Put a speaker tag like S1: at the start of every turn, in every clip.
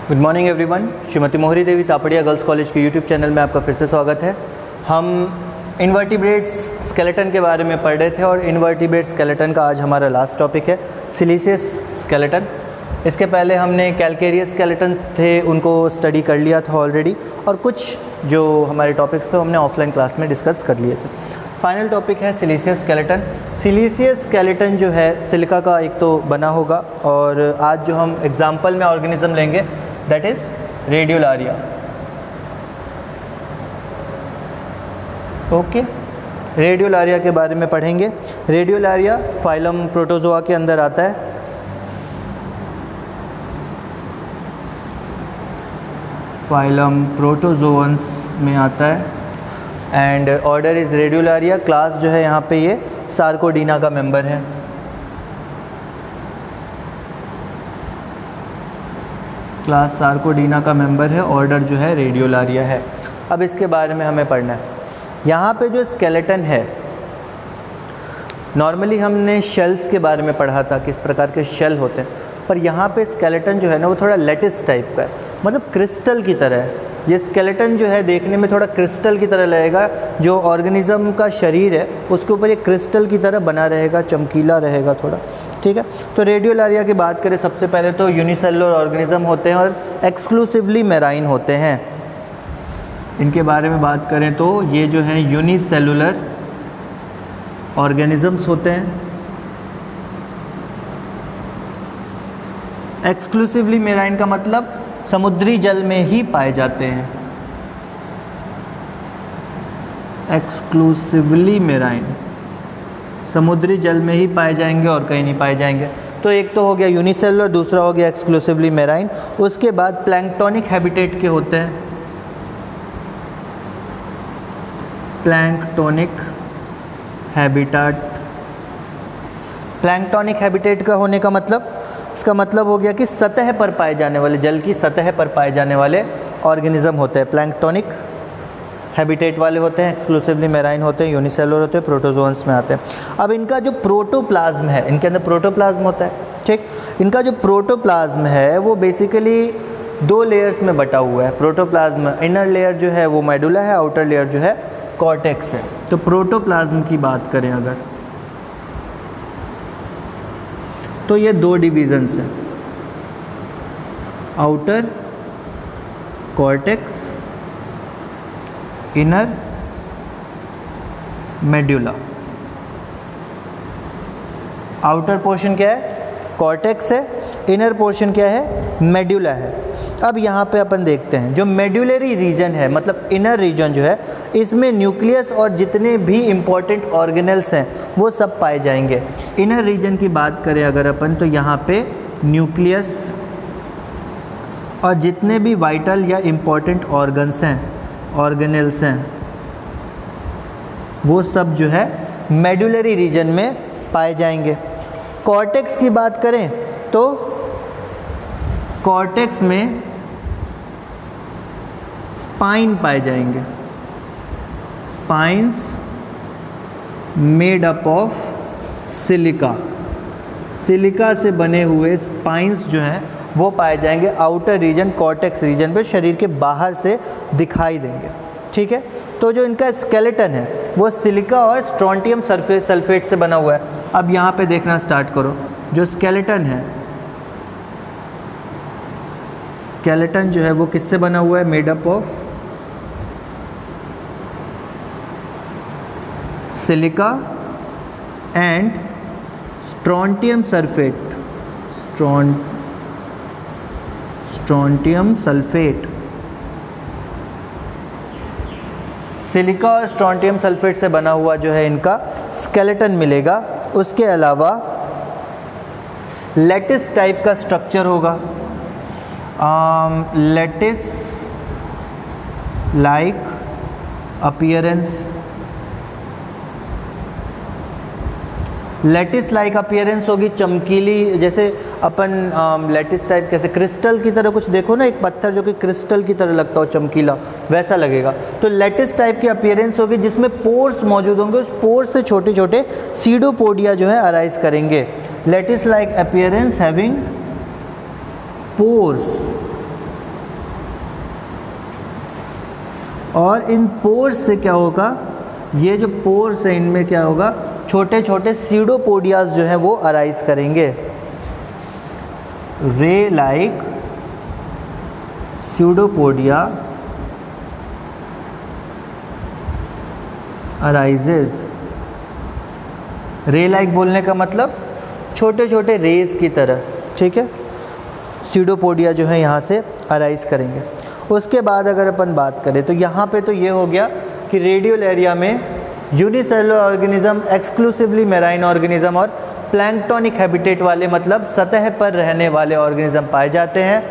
S1: Good morning everyone. Shrimati Mohari Devi Tapadia girls college के YouTube channel में आपका फिर से स्वागत है। हम इन्वर्टिब्रेट्स स्केलेटन के बारे में पढ़ रहे थे और इन्वर्टिब्रेट स्केलेटन का आज हमारा लास्ट टॉपिक है सिलिशियस स्केलेटन। इसके पहले हमने कैलकेरियस स्केलेटन थे उनको स्टडी कर लिया था ऑलरेडी, और कुछ जो हमारे टॉपिक्स थे हमने ऑफलाइन क्लास में डिस्कस कर लिए थे। फाइनल टॉपिक है सिलिशियस स्केलेटन। सिलिशियस स्केलेटन जो है सिलिका का एक तो बना होगा, और आज जो हम एग्जाम्पल में ऑर्गेनिज्म लेंगे दैट इज़ रेडियोलारिया। ओके, रेडियोलारिया के बारे में पढ़ेंगे। रेडियोलारिया फाइलम प्रोटोजोआ के अंदर आता है। फाइलम प्रोटोजोअन्स में आता है एंड ऑर्डर इज़ रेडियोलारिया। क्लास जो है यहाँ पे ये सार्कोडीना का मेंबर है। क्लास सार्कोडीना का मेंबर है, ऑर्डर जो है रेडियोलारिया है। अब इसके बारे में हमें पढ़ना है। यहाँ पे जो स्केलेटन है, नॉर्मली हमने शेल्स के बारे में पढ़ा था, किस प्रकार के शेल होते हैं, पर यहाँ पे स्केलेटन जो है ना वो थोड़ा लेटिस टाइप का है, मतलब क्रिस्टल की तरह है। ये स्केलेटन जो है देखने में थोड़ा क्रिस्टल की तरह लगेगा। जो ऑर्गेनिज्म का शरीर है उसके ऊपर ये क्रिस्टल की तरह बना रहेगा, चमकीला रहेगा थोड़ा, ठीक है। तो रेडियोलारिया की बात करें, सबसे पहले तो यूनिसेलुलर ऑर्गेनिज्म होते हैं और एक्सक्लूसिवली मेराइन होते हैं। इनके बारे में बात करें तो ये जो है यूनिसेलुलर ऑर्गेनिजम्स होते हैं। एक्सक्लूसिवली मेराइन का मतलब समुद्री जल में ही पाए जाते हैं। एक्सक्लूसिवली मेराइन, समुद्री जल में ही पाए जाएंगे और कहीं नहीं पाए जाएंगे। तो एक तो हो गया यूनिसेलुलर, दूसरा हो गया एक्सक्लूसिवली मेराइन। उसके बाद प्लैंक्टोनिक हैबिटेट के होते हैं। प्लैंक्टोनिक हैबिटेट, प्लैंक्टोनिक हैबिटेट का होने का मतलब, इसका मतलब हो गया कि सतह पर पाए जाने वाले, जल की सतह पर पाए जाने वाले ऑर्गेनिज्म होते हैं, प्लैंक्टोनिक हैबिटेट वाले होते हैं, एक्सक्लूसिवली मेराइन होते हैं, यूनिसेलुलर होते हैं, प्रोटोजोअन्स में आते हैं। अब इनका जो प्रोटोप्लाज्म है, इनके अंदर प्रोटोप्लाज्म होता है, ठीक। इनका जो प्रोटोप्लाज्म है वो बेसिकली दो लेयर्स में बटा हुआ है। प्रोटोप्लाज्म इनर लेयर जो है वो मेडुला है, आउटर लेयर जो है कॉर्टेक्स है। तो प्रोटोप्लाज्म की बात करें अगर, तो ये दो डिविजन्स हैं, outer cortex, inner medulla. Outer portion क्या है? कॉर्टेक्स है। इनर पोर्शन क्या है? मेडुला है। अब यहाँ पे अपन देखते हैं जो मेडुलरी रीजन है, मतलब इनर रीजन जो है, इसमें न्यूक्लियस और जितने भी इम्पॉर्टेंट ऑर्गेनल्स हैं वो सब पाए जाएंगे। इनर रीजन की बात करें अगर अपन, तो यहाँ पे न्यूक्लियस और जितने भी वाइटल या इम्पॉर्टेंट ऑर्गन्स हैं, ऑर्गेनल्स हैं, वो सब जो है मेडुलरी रीजन में पाए जाएंगे। कॉर्टेक्स की बात करें तो कॉर्टेक्स में स्पाइन पाए जाएंगे। Spines made up of silica, silica से बने हुए स्पाइंस जो हैं वो पाए जाएंगे आउटर रीजन, कॉर्टेक्स रीजन पे, शरीर के बाहर से दिखाई देंगे, ठीक है। तो जो इनका स्केलेटन है वो सिलिका और स्ट्रोंटियम सल्फेट से बना हुआ है। अब यहाँ पे देखना स्टार्ट करो, जो स्केलेटन है, स्केलेटन जो है वो किससे बना हुआ है? Made up of silica and strontium sulphate, strontium sulphate. Silica और स्ट्रोंटियम सल्फेट से बना हुआ जो है इनका स्केलेटन मिलेगा। उसके अलावा लेटिस टाइप का स्ट्रक्चर होगा, lattice like appearance. Lattice like appearance होगी, चमकीली, जैसे अपन लेटिस टाइप कैसे क्रिस्टल की तरह कुछ देखो ना, एक पत्थर जो कि क्रिस्टल की तरह लगता हो, चमकीला, वैसा लगेगा। तो लेटिस टाइप की अपीयरेंस होगी जिसमें पोर्स मौजूद होंगे, उस पोर्स से छोटे छोटे सीडोपोडिया जो है अराइज करेंगे। Lattice like appearance having pores और इन पोर्स से क्या होगा, ये जो पोर्स है इनमें क्या होगा, छोटे छोटे सीडोपोडियाज जो है वो अराइज करेंगे। रे लाइक सीडोपोडिया अराइजेज। रे लाइक बोलने का मतलब छोटे छोटे रेज की तरह, ठीक है, सीडोपोडिया जो है यहाँ से अराइज करेंगे। उसके बाद अगर अपन बात करें तो यहाँ पे तो ये हो गया कि रेडियोलैरिया में unicellular organism, exclusively marine organism और प्लैंक्टोनिक हैबिटेट वाले, मतलब सतह पर रहने वाले ऑर्गेनिज्म पाए जाते हैं।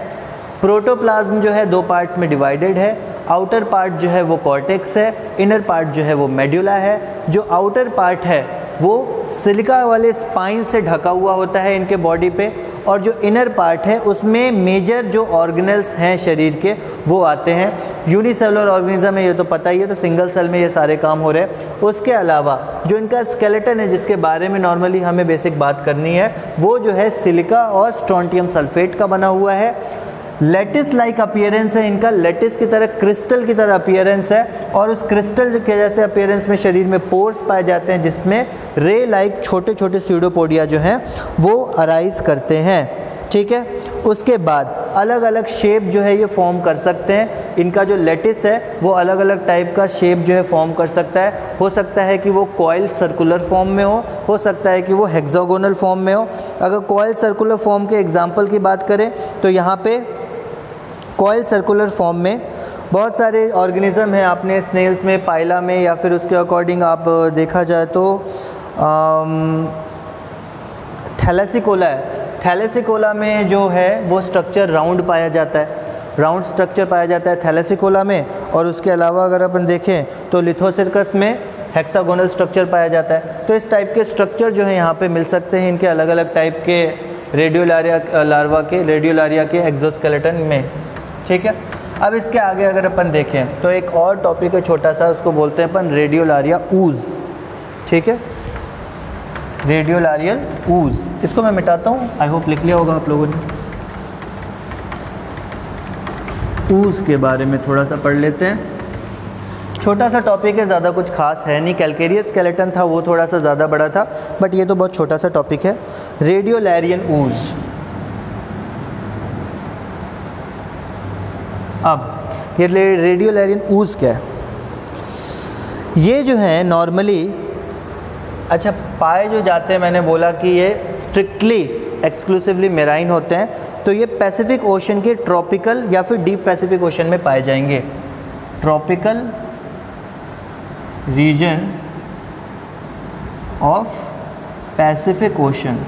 S1: प्रोटोप्लाज्म जो है 2 पार्ट्स में डिवाइडेड है। आउटर पार्ट जो है वो कॉर्टेक्स है, इनर पार्ट जो है वो मेड्यूला है। जो आउटर पार्ट है वो सिलिका वाले स्पाइन से ढका हुआ होता है इनके बॉडी पे, और जो इनर पार्ट है उसमें मेजर जो ऑर्गेनल्स हैं शरीर के वो आते हैं। यूनिसेलुलर ऑर्गेनिज्म है, ये तो पता ही है, तो सिंगल सेल में ये सारे काम हो रहे हैं। उसके अलावा जो इनका स्केलेटन है, जिसके बारे में नॉर्मली हमें बेसिक बात करनी है, वो जो है सिलिका और स्ट्रोंटियम सल्फेट का बना हुआ है। लेटिस लाइक अपीयरेंस है इनका, लेटिस की तरह, क्रिस्टल की तरह अपीयरेंस है, और उस क्रिस्टल के जैसे अपीयरेंस में शरीर में पोर्स पाए जाते हैं जिसमें रे लाइक छोटे छोटे सीडोपोडिया जो हैं वो अराइज करते हैं, ठीक है। उसके बाद अलग अलग शेप जो है ये फॉर्म कर सकते हैं। इनका जो लेटिस है वो अलग अलग टाइप का शेप जो है फॉर्म कर सकता है। हो सकता है कि वो कॉइल सर्कुलर फॉर्म में हो सकता है कि वो हेक्सागोनल फॉर्म में हो। अगर कॉइल सर्कुलर फॉर्म के एग्जाम्पल की बात करें तो यहाँ पे कॉइल सर्कुलर फॉर्म में बहुत सारे ऑर्गेनिज्म हैं। आपने स्नेल्स में, पाइला में, या फिर उसके अकॉर्डिंग आप देखा जाए तो थैलेसिकोला है। थैलेसिकोला में जो है वो स्ट्रक्चर राउंड पाया जाता है, राउंड स्ट्रक्चर पाया जाता है थैलेसिकोला में। और उसके अलावा अगर अपन देखें तो लिथोसिर्कस में हेक्सागोनल स्ट्रक्चर पाया जाता है। तो इस टाइप के स्ट्रक्चर जो है यहाँ पे मिल सकते हैं इनके अलग अलग टाइप के रेडियोलारिया लार्वा के, रेडियोलारिया के एक्सोस्केलेटन में, ठीक है। अब इसके आगे अगर अपन देखें तो एक और टॉपिक है छोटा सा, उसको बोलते हैं अपन रेडियोलारिया ऊज, ठीक है, रेडियोलारियल ऊज। इसको मैं मिटाता हूँ, आई होप लिख लिया होगा आप लोगों ने। ऊज के बारे में थोड़ा सा पढ़ लेते हैं। छोटा सा टॉपिक है, ज़्यादा कुछ खास है नहीं। कैलकेरियस स्केलेटन था वो थोड़ा सा ज़्यादा बड़ा था, बट ये तो बहुत छोटा सा टॉपिक है। रेडियोलैरियन ऊज। अब ये रेडियोलैरियन ऊज क्या है? ये जो है नॉर्मली, अच्छा, पाए जो जाते हैं, मैंने बोला कि ये स्ट्रिक्टली एक्सक्लूसिवली मेराइन होते हैं, तो ये पैसिफिक ओशन के ट्रॉपिकल या फिर डीप पैसिफिक ओशन में पाए जाएंगे। Tropical region of Pacific ocean,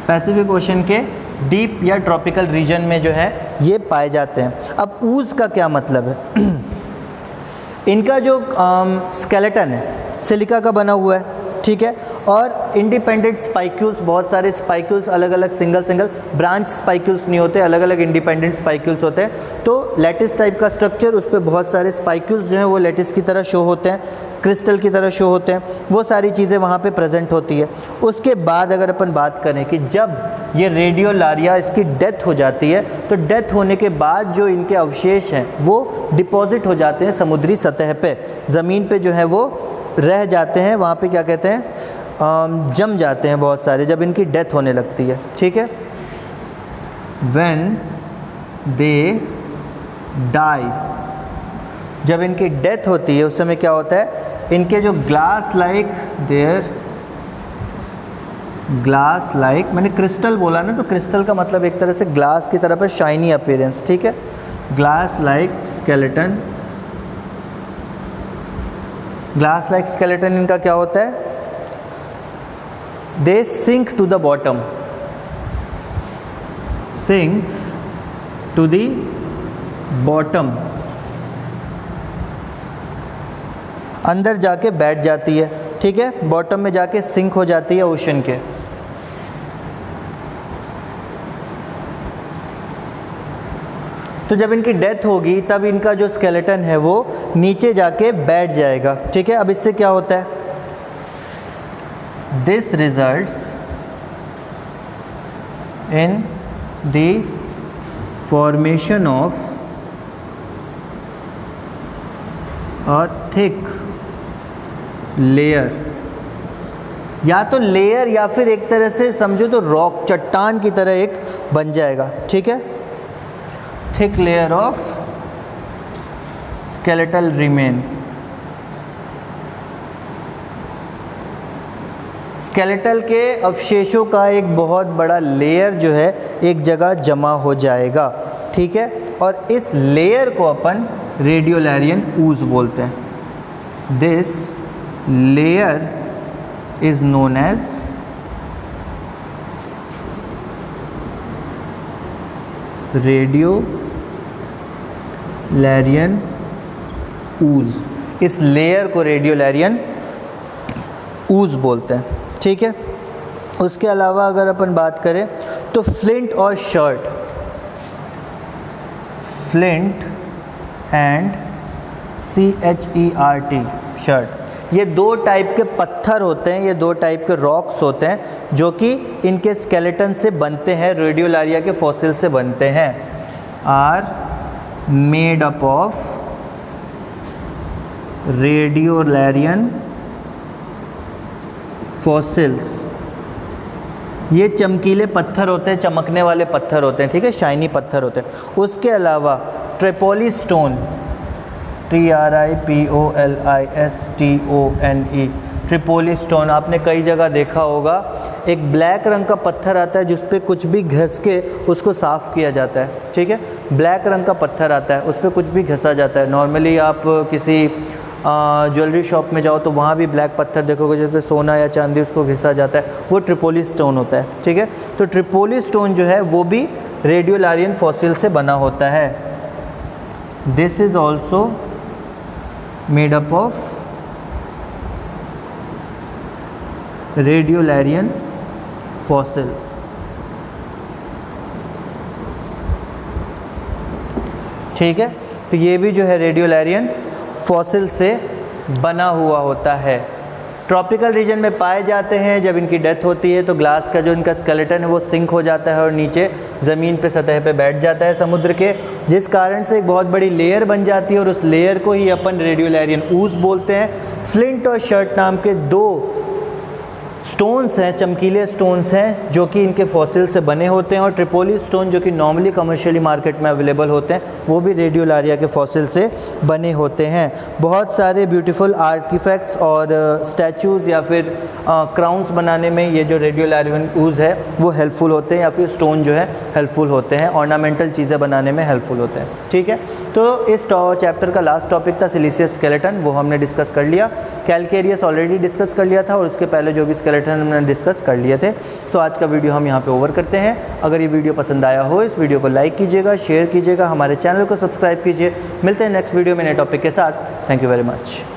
S1: Pacific ocean के डीप या ट्रॉपिकल रीजन में जो है ये पाए जाते हैं। अब ऊज का क्या मतलब है? इनका जो स्केलेटन है सिलिका का बना हुआ है, ठीक है, और इंडिपेंडेंट स्पाइक्यूल्स, बहुत सारे स्पाइक्यूल्स, अलग अलग सिंगल ब्रांच स्पाइक्यूल्स नहीं होते, अलग अलग इंडिपेंडेंट स्पाइक्यूल्स होते हैं। तो लेटिस टाइप का स्ट्रक्चर, उस पर बहुत सारे स्पाइक्यूल्स जो हैं वो लेटिस की तरह शो होते हैं, क्रिस्टल की तरह शो होते हैं, वो सारी चीज़ें वहाँ पे प्रेजेंट होती है। उसके बाद अगर अपन बात करें कि जब ये रेडियोलारिया इसकी डेथ हो जाती है, तो डेथ होने के बाद जो इनके अवशेष हैं वो डिपॉजिट हो जाते हैं समुद्री सतह पे, ज़मीन पे जो है वो रह जाते हैं, वहाँ पे क्या कहते हैं, जम जाते हैं बहुत सारे, जब इनकी डेथ होने लगती है, ठीक है। व्हेन दे डाई, जब इनकी डेथ होती है उस समय क्या होता है, इनके जो glass like, there glass like, मैंने क्रिस्टल बोला ना, तो क्रिस्टल का मतलब एक तरह से ग्लास की तरफ है, शाइनी अपीयरेंस, ठीक है। Glass like skeleton, glass like skeleton इनका क्या होता है, they sink to the bottom, sinks to the bottom, अंदर जाके बैठ जाती है, ठीक है, बॉटम में जाके सिंक हो जाती है ओशन के। तो जब इनकी डेथ होगी तब इनका जो स्केलेटन है वो नीचे जाके बैठ जाएगा, ठीक है। अब इससे क्या होता है, this results in the formation of a thick layer, या तो लेयर या फिर एक तरह से समझो तो रॉक, चट्टान की तरह एक बन जाएगा, ठीक है। Thick layer of skeletal remain, skeletal के अवशेषों का एक बहुत बड़ा लेयर जो है एक जगह जमा हो जाएगा, ठीक है। और इस लेयर को अपन रेडियोलैरियन ooze बोलते हैं। This layer is known as radiolarian ooze, इस लेयर को रेडियोलैरियन ooze बोलते हैं, ठीक है। उसके अलावा अगर अपन बात करें तो फ्लिंट और shirt, flint and CHERT shirt, ये दो टाइप के पत्थर होते हैं, ये दो टाइप के रॉक्स होते हैं जो कि इनके स्केलेटन से बनते हैं, रेडियोलैरिया के फॉसिल से बनते हैं। Are made up of radiolarian fossils, ये चमकीले पत्थर होते हैं, चमकने वाले पत्थर होते हैं, ठीक है, शाइनी पत्थर होते हैं। उसके अलावा Tripoli stone, TRIPOLISTONE, Tripoli stone आपने कई जगह देखा होगा, एक ब्लैक रंग का पत्थर आता है जिस पे कुछ भी घस के उसको साफ़ किया जाता है, ठीक है। ब्लैक रंग का पत्थर आता है, उस पर कुछ भी घसा जाता है। नॉर्मली आप किसी ज्वेलरी शॉप में जाओ तो वहाँ भी ब्लैक पत्थर देखोगे जिस पे सोना या चांदी उसको घिसा जाता है, वो ट्रिपोली स्टोन होता है, ठीक है। तो ट्रिपोली स्टोन जो है वो भी रेडियोलैरियन फॉसिल से बना होता है। This is also made up of radiolarian fossil, ठीक है। तो ये भी जो है रेडियोलैरियन फॉसिल से बना हुआ होता है। ट्रॉपिकल रीजन में पाए जाते हैं। जब इनकी डेथ होती है तो ग्लास का जो इनका स्केलेटन है वो सिंक हो जाता है और नीचे ज़मीन पे सतह पे बैठ जाता है समुद्र के, जिस कारण से एक बहुत बड़ी लेयर बन जाती है और उस लेयर को ही अपन रेडियोलैरियन ooze बोलते हैं। फ्लिंट और शर्ट नाम के दो स्टोन्स हैं, चमकीले स्टोन्स हैं जो कि इनके फॉसिल से बने होते हैं, और ट्रिपोली स्टोन जो कि नॉर्मली कमर्शियली मार्केट में अवेलेबल होते हैं वो भी रेडियोलैरिया के फॉसिल से बने होते हैं। बहुत सारे ब्यूटीफुल आर्टिफैक्ट्स और स्टैचूज़ या फिर क्राउन्स बनाने में ये जो रेडियोलैरियन ooze है वो हेल्पफुल होते हैं, या फिर स्टोन जो है हेल्पफुल होते हैं, ऑर्नामेंटल चीज़ें बनाने में हेल्पफुल होते हैं, ठीक है। तो इस चैप्टर का लास्ट टॉपिक था सिलिशियस स्केलेटन, वो हमने डिस्कस कर लिया। कैलकेरियस ऑलरेडी डिस्कस कर लिया था और उसके पहले जो भी स्केलेटन हमने डिस्कस कर लिए थे। सो आज का वीडियो हम यहाँ पे ओवर करते हैं। अगर ये वीडियो पसंद आया हो इस वीडियो को लाइक कीजिएगा, शेयर कीजिएगा, हमारे चैनल को सब्सक्राइब कीजिए। मिलते हैं नेक्स्ट वीडियो में नए टॉपिक के साथ। Thank you very much.